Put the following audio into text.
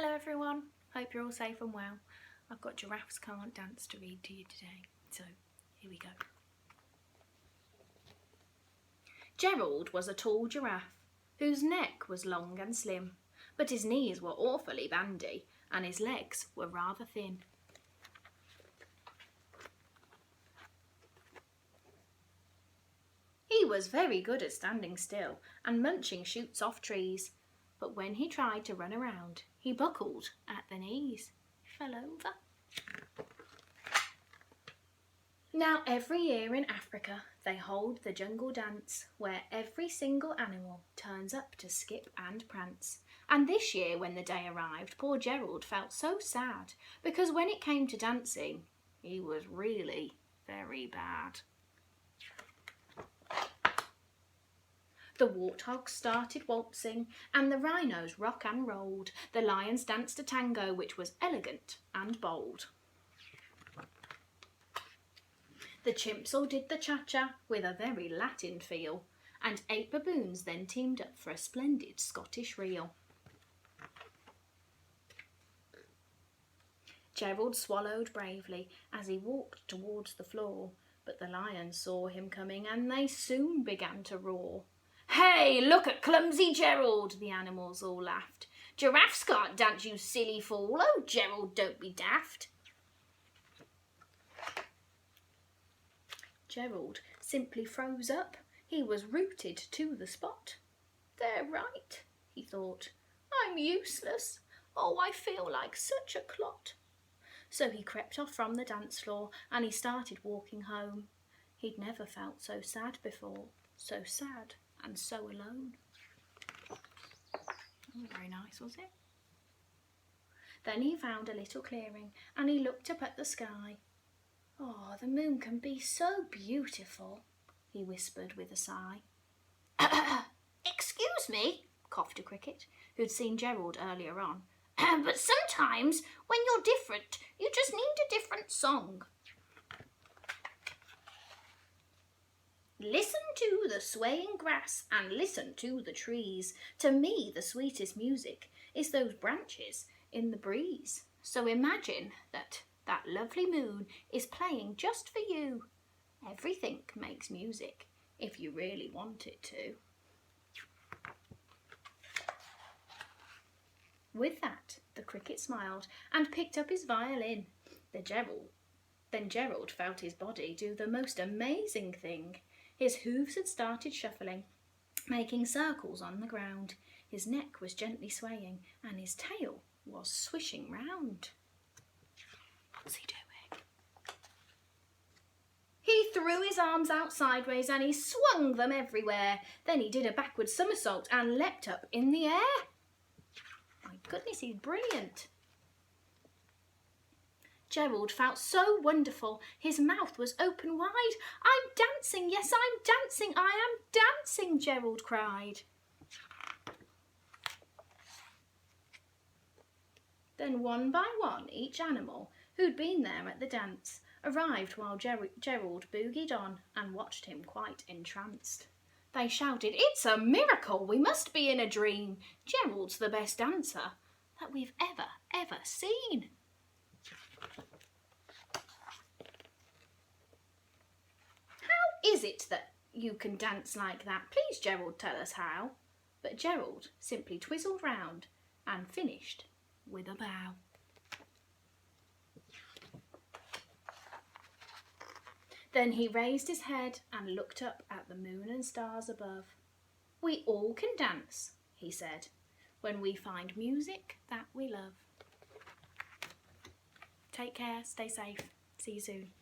Hello everyone, hope you're all safe and well. I've got Giraffes Can't Dance to read to you today, so here we go. Gerald was a tall giraffe, whose neck was long and slim, but his knees were awfully bandy and his legs were rather thin. He was very good at standing still and munching shoots off trees, but when he tried to run around, he buckled at the knees, fell over. Now every year in Africa they hold the jungle dance, where every single animal turns up to skip and prance. And this year when the day arrived, poor Gerald felt so sad, because when it came to dancing, he was really very bad. The warthogs started waltzing and the rhinos rock and rolled. The lions danced a tango which was elegant and bold. The chimps all did the cha-cha with a very Latin feel, and 8 baboons then teamed up for a splendid Scottish reel. Gerald swallowed bravely as he walked towards the floor, but the lions saw him coming and they soon began to roar. "Hey, look at clumsy Gerald," the animals all laughed. "Giraffes can't dance, you silly fool. Oh, Gerald, don't be daft." Gerald simply froze up. He was rooted to the spot. "They're right," he thought. "I'm useless. Oh, I feel like such a clot." So he crept off from the dance floor and he started walking home. He'd never felt so sad before, so sad and so alone. Not very nice, was it? Then he found a little clearing and he looked up at the sky. "Oh, the moon can be so beautiful," he whispered with a sigh. "Excuse me," coughed a cricket, who'd seen Gerald earlier on, "but sometimes when you're different, you just need a different song." "Listen to the swaying grass and listen to the trees. To me the sweetest music is those branches in the breeze. So imagine that lovely moon is playing just for you. Everything makes music if you really want it to." With that, the cricket smiled and picked up his violin. Then Gerald felt his body do the most amazing thing. His hooves had started shuffling, making circles on the ground. His neck was gently swaying and his tail was swishing round. What's he doing? He threw his arms out sideways and he swung them everywhere. Then he did a backward somersault and leapt up in the air. My goodness, he's brilliant. Gerald felt so wonderful. His mouth was open wide. "I'm dancing, yes, I'm dancing, I am dancing," Gerald cried. Then one by one, each animal who'd been there at the dance arrived while Gerald boogied on and watched him quite entranced. They shouted, "It's a miracle! We must be in a dream! Gerald's the best dancer that we've ever seen." "How is it that you can dance like that? Please, Gerald, tell us how." But Gerald simply twizzled round and finished with a bow. Then he raised his head and looked up at the moon and stars above. "We all can dance," he said, "when we find music that we love." Take care, stay safe, see you soon.